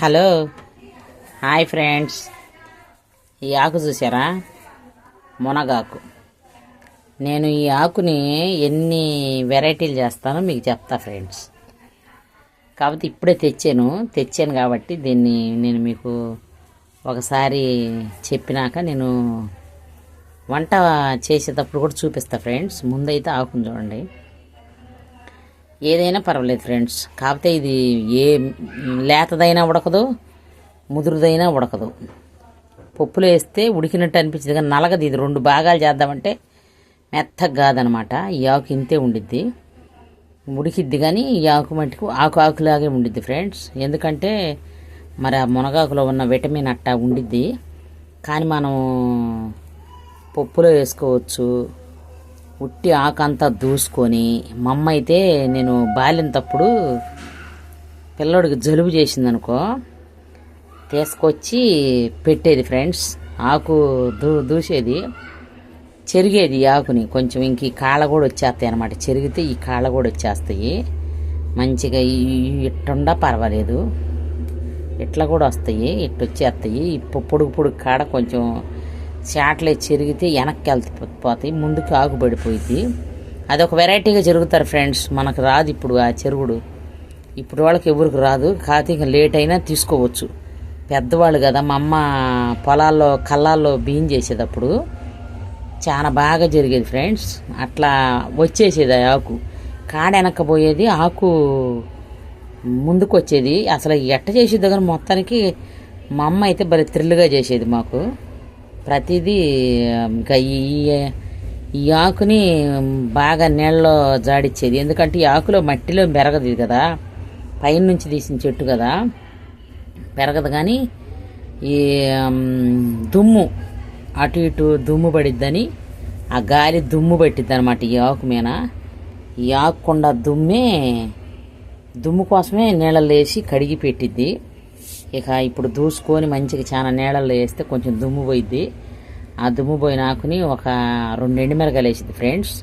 Hello hi friends, ఈ ఆకు చూసారా? మునగాకు. నేను ఈ ఆకుని ఎన్ని వెరైటీలు చేస్తానో మీకు చెప్తా ఫ్రెండ్స్. కాబట్టి ఇప్పుడే తెచ్చాను కాబట్టి దీన్ని నేను మీకు ఒకసారి చెప్పినాక నేను వంట చేసేటప్పుడు కూడా చూపిస్తా ఫ్రెండ్స్. ముందైతే ఆకుని చూడండి. ఏదైనా పర్వాలేదు ఫ్రెండ్స్, కాకపోతే ఇది ఏ లేతదైనా ఉడకదు, ముదురుదైనా ఉడకదు. పప్పులో వేస్తే ఉడికినట్టు అనిపించింది, కానీ నలగదు. ఇది రెండు భాగాలు చేద్దామంటే మెత్తగా కాదనమాట. ఈ ఆకు ఇంతే ఉండిద్ది, ఉడికిద్ది, కానీ ఈ ఆకు మట్టుకు ఆకులాగే ఉండిద్ది ఫ్రెండ్స్. ఎందుకంటే మరి ఆ మునగాకులో ఉన్న విటమిన్ అట్టా ఉండిద్ది, కానీ మనం పప్పులో వేసుకోవచ్చు. ఉట్టి ఆకంతా దూసుకొని, మా అమ్మ అయితే నేను బాలింతప్పుడు పిల్లోడికి జలుబు చేసిందనుకో తీసుకొచ్చి పెట్టేది ఫ్రెండ్స్. ఆకు దూసేది, చెరిగేది ఈ ఆకుని కొంచెం. ఇంక ఈ కాళ్ళ కూడా వచ్చేస్తాయి అనమాట. చెరిగితే ఈ కాళ్ళ కూడా వచ్చేస్తాయి మంచిగా. ఇట్టుండా పర్వాలేదు, ఇట్లా కూడా వస్తాయి, ఇట్టు వచ్చేస్తాయి. పొడుగు కాడ కొంచెం చాట్లే చెరిగితే వెనక్కి వెళ్ళిపోతాయి, ముందుకు ఆకు పడిపోయింది. అదొక వెరైటీగా జరుగుతారు ఫ్రెండ్స్. మనకు రాదు ఇప్పుడు ఆ చెరుగుడు, ఇప్పుడు వాళ్ళకి ఎవరికి రాదు. కాకపోతే ఇంకా లేట్ అయినా తీసుకోవచ్చు. పెద్దవాళ్ళు కదా, మా అమ్మ పొలాల్లో కళ్ళాల్లో బియ్యం చేసేటప్పుడు చాలా బాగా జరిగేది ఫ్రెండ్స్. అట్లా వచ్చేసేది ఆ ఆకు, కాడ వెనక్కపోయేది, ఆకు ముందుకు వచ్చేది. అసలు ఎట్ట చేసేది కానీ మొత్తానికి మా అమ్మ అయితే భలే థ్రిల్గా చేసేది మాకు ప్రతిదీ. ఇంకా ఈ ఆకుని బాగా నీళ్ళలో జాడిచ్చేది, ఎందుకంటే ఈ ఆకులో మట్టిలో పెరగదు కదా, పైన నుంచి తీసిన చెట్టు కదా, పెరగదు. కానీ ఈ దుమ్ము అటు ఇటు దుమ్ము పడిద్దని, ఆ గాలి దుమ్ము పట్టిద్ది అనమాట ఈ ఆకు మీద. ఈ ఆకుకుండా దుమ్ము కోసమే నీళ్ళల్లో వేసి కడిగి పెట్టిద్ది. ఇక ఇప్పుడు దూసుకొని మంచిగా చాలా నీళ్ళల్లో వేస్తే కొంచెం దుమ్ము పోయిద్ది. ఆ దుమ్ము పోయిన ఆకుని ఒక 2 ఎండుమిరకాయలు వేసిద్ది ఫ్రెండ్స్.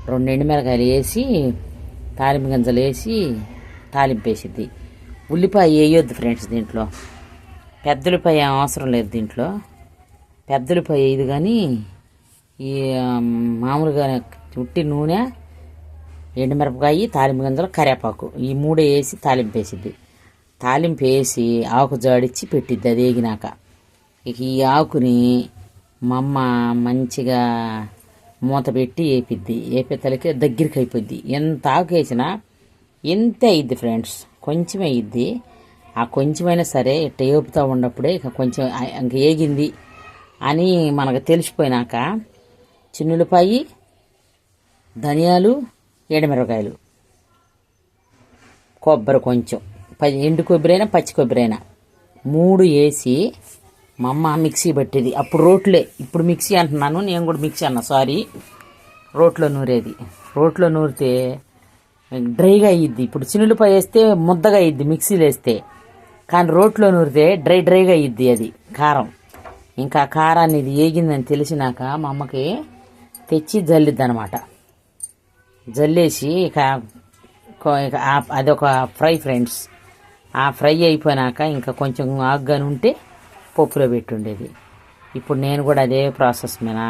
2 ఎండుమిరకాయలు వేసి తాలింపు గింజలు వేసి తాలింపు వేసిద్ది. ఉల్లిపాయ వేయొద్దు ఫ్రెండ్స్ దీంట్లో, పెద్ద ఉల్లిపాయ అవసరం లేదు దీంట్లో. పెద్ద ఉల్లిపాయ వేయదు, కానీ ఈ మామూలుగా ఉట్టి నూనె, ఎండుమిరపకాయ, తాలింపు గింజలు, కరివేపాకు, ఈ 3 వేసి తాలింపు వేసిద్ది. తాలింపు వేసి ఆకు జాడిచ్చి పెట్టిద్ది. అది వేగినాక ఇక ఈ ఆకుని మా అమ్మ మంచిగా మూత పెట్టి వేపిద్ది. వేపేతలకి దగ్గరికి అయిపోద్ది. ఎంత ఆకు వేసినా ఇంతే అయ్యిద్ది ఫ్రెండ్స్, కొంచెం అయ్యిద్ది. ఆ కొంచెమైనా సరే ఇట్ట వేపుతూ ఉన్నప్పుడే ఇక కొంచెం ఇంక వేగింది అని మనకు తెలిసిపోయినాక చిన్నులపాయి, ధనియాలు, ఎండుమిరపకాయలు, కొబ్బరి కొంచెం, ఎండు కొబ్బరి అయినా పచ్చి కొబ్బరి అయినా 3 వేసి మా అమ్మ మిక్సీ పట్టేది. అప్పుడు రోట్లే, ఇప్పుడు మిక్సీ అంటున్నాను, నేను కూడా మిక్సీ అన్నా, సారీ. రోట్లో నూరేది. రోట్లో నూరితే డ్రైగా అయ్యిద్ది. ఇప్పుడు చిన్నులపాయ వేస్తే ముద్దగా అయ్యిద్ది మిక్సీలో వేస్తే, కానీ రోట్లో నూరితే డ్రైగా అయ్యిద్ది అది కారం. ఇంకా కారాన్ని ఇది వేగిందని తెలిసినాక మా అమ్మకి తెచ్చి జల్లిద్ది అనమాట. జల్లేసి ఇక అదొక ఫ్రై ఫ్రెండ్స్. ఆ ఫ్రై అయిపోయినాక ఇంకా కొంచెం ఆగ్గాని ఉంటే పప్పులో పెట్టుండేది. ఇప్పుడు నేను కూడా అదే ప్రాసెస్ మీద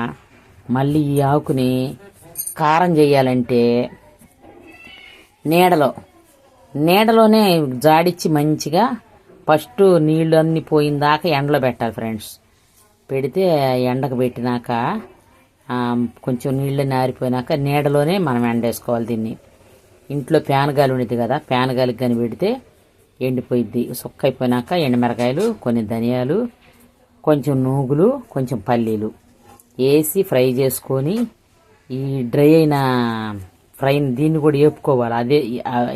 మళ్ళీ ఈ ఆకుని కారం చేయాలంటే నీడలోనే జాడిచ్చి మంచిగా ఫస్ట్ నీళ్ళు అన్నీ పోయిన దాకా ఎండలో పెట్టాలి ఫ్రెండ్స్. పెడితే ఎండకు పెట్టినాక కొంచెం నీళ్ళు ఆరిపోయినాక నీడలోనే మనం ఎండేసుకోవాలి దీన్ని. ఇంట్లో ప్యాన్ గాలి ఉండేది కదా, ప్యాన్ గాలికి కానీ పెడితే ఎండిపోయిద్ది. సుక్క అయిపోయినాక ఎండుమిరకాయలు, కొన్ని ధనియాలు, కొంచెం నూగులు, కొంచెం పల్లీలు వేసి ఫ్రై చేసుకొని ఈ డ్రై అయిన ఫ్రైని దీన్ని కూడా వేపుకోవాలి. అదే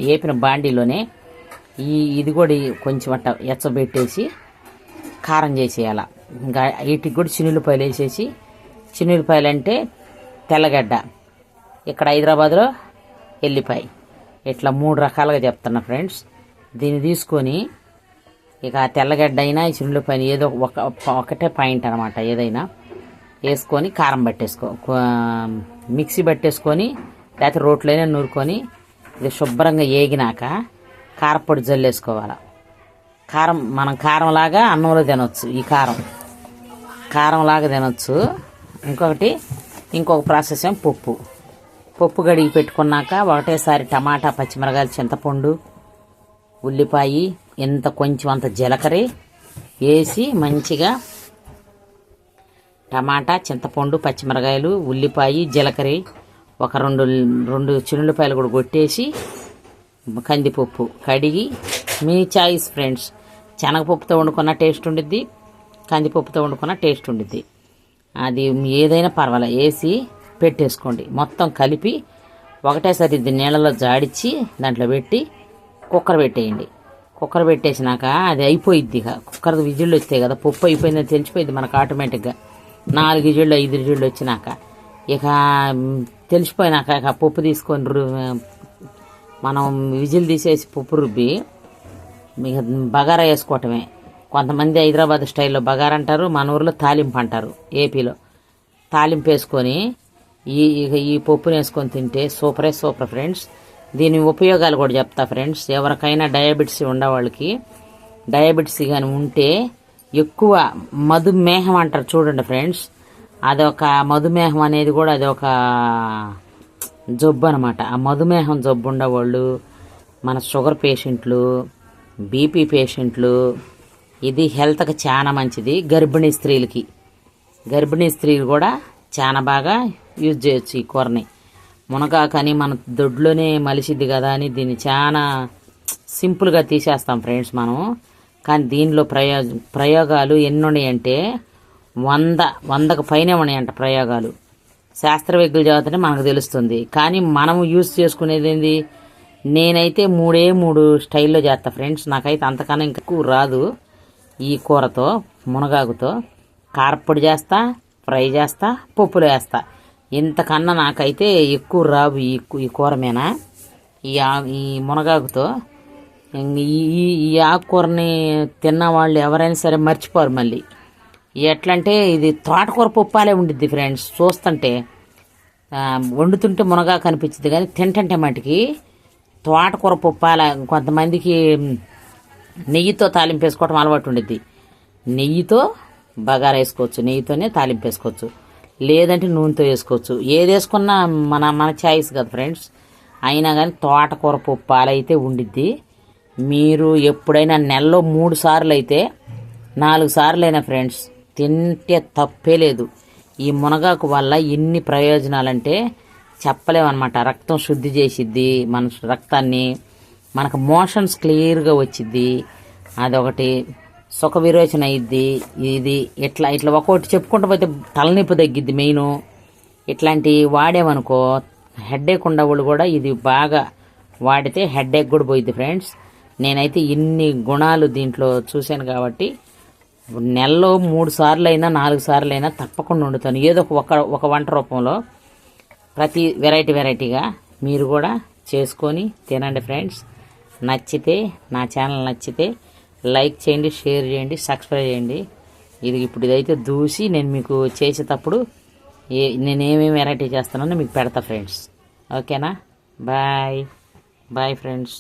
వేపిన బాండీలోనే ఇది కూడా కొంచెం అట్ట ఎచ్చబెట్టేసి కారం చేసేయాల. ఇంకా వీటికి కూడా చిన్నులపాయలు వేసేసి, చిన్నులపాయలు అంటే తెల్లగడ్డ, ఇక్కడ హైదరాబాద్లో ఎల్లిపాయ, ఇట్లా 3 రకాలుగా చెప్తున్నా ఫ్రెండ్స్. దీన్ని తీసుకొని ఇక తెల్లగడ్డ అయినా చిన్నులపాయలు ఏదో ఒకటే పాయింట్ అనమాట, ఏదైనా వేసుకొని కారం మిక్సీ పట్టేసుకొని, లేకపోతే రోట్లైనా నూరుకొని ఇది శుభ్రంగా వేగినాక కారపొడి జల్లేసుకోవాలి. కారం మనం కారంలాగా అన్నంలో తినొచ్చు. ఈ కారంలాగా తినొచ్చు. ఇంకొక ప్రాసెస్ ఏం పప్పు గడిగి పెట్టుకున్నాక ఒకటేసారి టమాటా, పచ్చిమిరకాయలు, చింతపండు, ఉల్లిపాయ, కొంచెం అంత జీలకర్ర వేసి మంచిగా టమాటా, చింతపండు, పచ్చిమిరకాయలు, ఉల్లిపాయ, జీలకర్ర, ఒక రెండు చిన్నులపాయలు కూడా కొట్టేసి కందిపప్పు కడిగి మీ చాయిస్ ఫ్రెండ్స్. శనగపప్పుతో వండుకున్న టేస్ట్ ఉండిద్ది, కందిపప్పుతో వండుకున్న టేస్ట్ ఉండిద్ది. అది ఏదైనా పర్వాలేదు వేసి పెట్టేసుకోండి. మొత్తం కలిపి ఒకటేసారి ఇది నీళ్ళలో జాడిచ్చి దాంట్లో పెట్టి కుక్కర్ పెట్టేయండి. కుక్కర్ పెట్టేసినాక అది అయిపోయిద్ది. కుక్కర్ విజిల్లు వస్తాయి కదా, పప్పు అయిపోయిందని తెలిసిపోయింది మనకు ఆటోమేటిక్గా. 4 విజిల్లు 5 విజిల్లు వచ్చినాక ఇక తెలిసిపోయినాక ఇక పప్పు తీసుకొని మనం విజిల్ తీసేసి పప్పు రుబ్బి ఇక బగారా వేసుకోవటమే. కొంతమంది హైదరాబాద్ స్టైల్లో బగారా అంటారు, మన ఊర్లో తాలింపు అంటారు. ఏపీలో తాలింపు వేసుకొని ఈ పప్పుని వేసుకొని తింటే సూపర్ ఫ్రెండ్స్. దీని ఉపయోగాలు కూడా చెప్తా ఫ్రెండ్స్. ఎవరికైనా డయాబెటీస్ ఉండేవాళ్ళకి, డయాబెటీస్ కానీ ఉంటే ఎక్కువ మధుమేహం అంటారు చూడండి ఫ్రెండ్స్. అదొక మధుమేహం అనేది కూడా అదొక జబ్బు అనమాట. ఆ మధుమేహం జబ్బు ఉండేవాళ్ళు, మన షుగర్ పేషెంట్లు, బీపీ పేషెంట్లు, ఇది హెల్త్కి చాలా మంచిది. గర్భిణీ స్త్రీలు కూడా చాలా బాగా యూజ్ చేయొచ్చు ఈ కూరని. మునగాకని మన దొడ్లోనే మలిసిద్ది కదా అని దీన్ని చాలా సింపుల్గా తీసేస్తాం ఫ్రెండ్స్ మనం. కానీ దీనిలో ప్రయోగాలు ఎన్ని ఉన్నాయంటే 100కు పైనే ఉన్నాయంట ప్రయోగాలు. శాస్త్రవేత్తలు చదివితే మనకు తెలుస్తుంది. కానీ మనం యూజ్ చేసుకునేది ఏంది? నేనైతే 3 స్టైల్లో చేస్తా ఫ్రెండ్స్. నాకైతే అంతకన్నా ఎక్కువ రాదు. ఈ కూరతో మునగాకుతో కారప్పొడి చేస్తా, ఫ్రై చేస్తా, పప్పులో వేస్తా. ఇంతకన్నా నాకైతే ఎక్కువ రావు ఈ కూర మీద. ఈ మునగాకుతో ఈ ఆకుకూరని తిన్నవాళ్ళు ఎవరైనా సరే మర్చిపోరు మళ్ళీ. ఎట్లంటే ఇది తోటకూర పప్పాలే ఉండిద్ది ఫ్రెండ్స్. చూస్తుంటే వండుతుంటే మునగాకు అనిపించింది కానీ తింటుంటే మటుకి తోటకూర పప్పాల. కొంతమందికి నెయ్యితో తాలింపు వేసుకోవటం అలవాటు ఉండిద్ది. నెయ్యితో బగారా వేసుకోవచ్చు, నెయ్యితోనే తాలింపు వేసుకోవచ్చు, లేదంటే నూనెతో వేసుకోవచ్చు. ఏది వేసుకున్నా మన చాయిస్ కదా ఫ్రెండ్స్. అయినా కానీ తోటకూర పప్పాలైతే ఉండిద్ది. మీరు ఎప్పుడైనా నెలలో 3 సార్లు అయితే 4 సార్లు అయినా ఫ్రెండ్స్ తింటే తప్పే లేదు. ఈ మునగాకు వల్ల ఎన్ని ప్రయోజనాలంటే చెప్పలేమన్నమాట. రక్తం శుద్ధి చేసిద్ది మన రక్తాన్ని, మనకు మోషన్స్ క్లియర్గా వచ్చిద్ది. అదొకటి, సుఖ విరోచన అయ్యిద్ది. ఇది ఇట్లా ఒక్కొక్కటి చెప్పుకుంటూ పోతే తలనొప్పి తగ్గిద్ది మెయిన్. ఇట్లాంటివి వాడేమనుకో హెడ్ఏక్ ఉండేవాళ్ళు కూడా ఇది బాగా వాడితే హెడ్ఏక్ కూడా పోయిద్ది ఫ్రెండ్స్. నేనైతే ఇన్ని గుణాలు దీంట్లో చూశాను కాబట్టి నెలలో 3 సార్లు అయినా 4 సార్లు అయినా తప్పకుండా వండుతాను. ఏదో ఒక వంట రూపంలో ప్రతి వెరైటీగా మీరు కూడా చేసుకొని తినండి ఫ్రెండ్స్. నచ్చితే నా ఛానల్ నచ్చితే లైక్ చేయండి, షేర్ చేయండి, సబ్స్క్రైబ్ చేయండి. ఇదైతే దూసి నేను మీకు చేసేటప్పుడు నేనేమేమి వెరైటీ చేస్తానో మీకు పెడతా ఫ్రెండ్స్. ఓకేనా? Bye friends.